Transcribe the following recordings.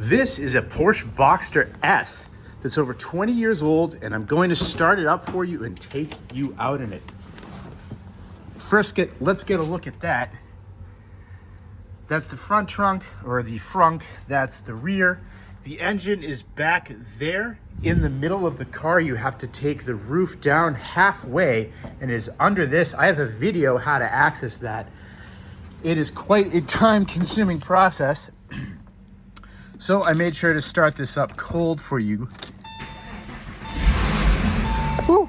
This is a Porsche Boxster S that's over 20 years old, and I'm going to start it up for you and take you out in it. First, let's get a look at that. That's the front trunk, or the frunk. That's the rear. The engine is back there in the middle of the car. You have to take the roof down halfway, and it is under this. I have a video how to access that. It is quite a time-consuming process. So I made sure to start this up cold for you. Woo.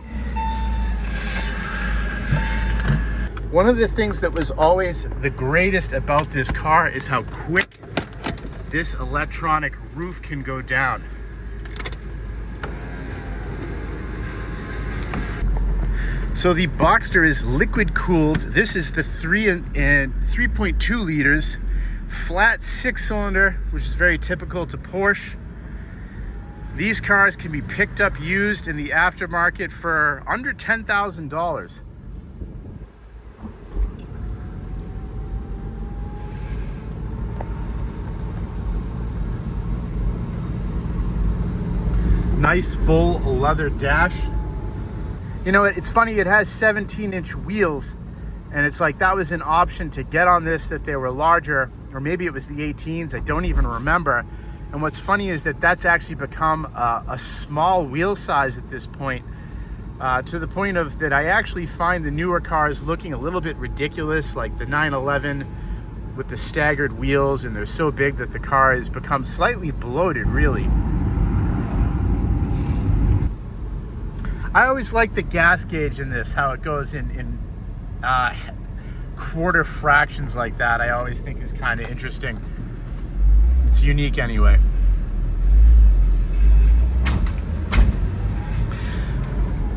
One of the things that was always the greatest about this car is how quick this electronic roof can go down. So the Boxster is liquid cooled. This is the 3.2 liters. Flat 6-cylinder, which is very typical to Porsche. These cars can be picked up used in the aftermarket for under $10,000. Nice full leather dash. You know, it's funny, it has 17-inch wheels, and it's like that was an option to get on this, that they were larger, or maybe it was the 18s, I don't even remember. And what's funny is that that's actually become a small wheel size at this point, to the point of that I actually find the newer cars looking a little bit ridiculous, like the 911 with the staggered wheels, and they're so big that the car has become slightly bloated, really. I always like the gas gauge in this, how it goes in quarter fractions like that. I always think is kind of interesting. It's unique anyway.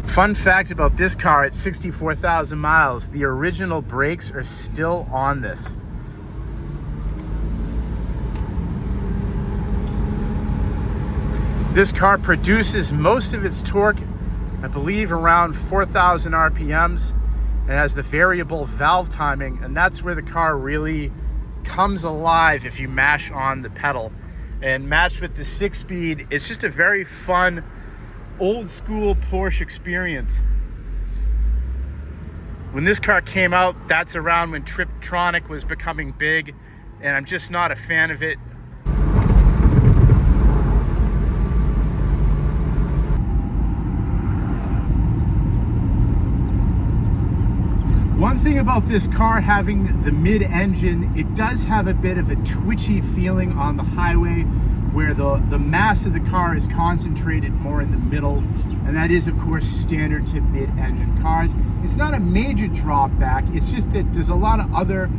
Fun fact about this car, at 64,000 miles, the original brakes are still on this. This car produces most of its torque, I believe, around 4,000 RPMs. It has the variable valve timing, and that's where the car really comes alive if you mash on the pedal. And matched with the 6-speed, it's just a very fun, old school Porsche experience. When this car came out, that's around when Triptronic was becoming big, and I'm just not a fan of it. One thing about this car having the mid-engine, it does have a bit of a twitchy feeling on the highway, where the mass of the car is concentrated more in the middle, and that is of course standard to mid-engine cars. It's not a major drawback, it's just that there's a lot of other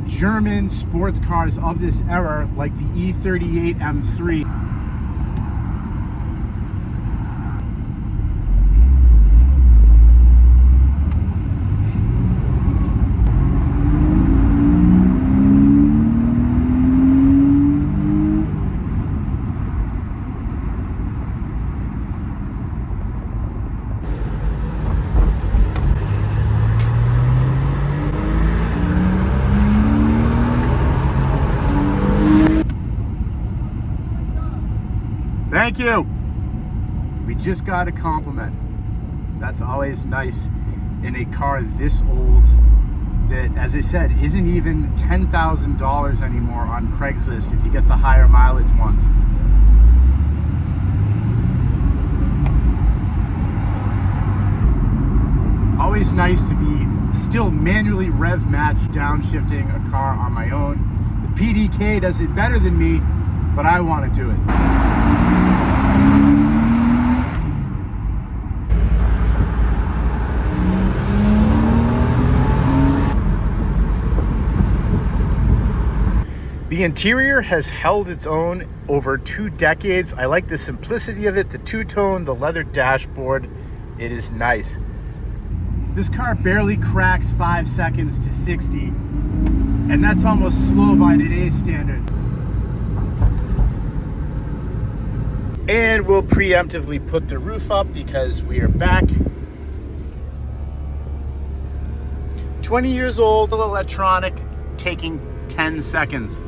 German sports cars of this era, like the E38 M3. Thank you. We just got a compliment. That's always nice in a car this old that, as I said, isn't even $10,000 anymore on Craigslist if you get the higher mileage ones. Always nice to be still manually rev match downshifting a car on my own. The PDK does it better than me, but I want to do it. The interior has held its own over 2 decades. I like the simplicity of it, the two-tone, the leather dashboard. It is nice. This car barely cracks 5 seconds to 60, and that's almost slow by today's standards. And we'll preemptively put the roof up because we are back. 20 years old, electronic, taking 10 seconds.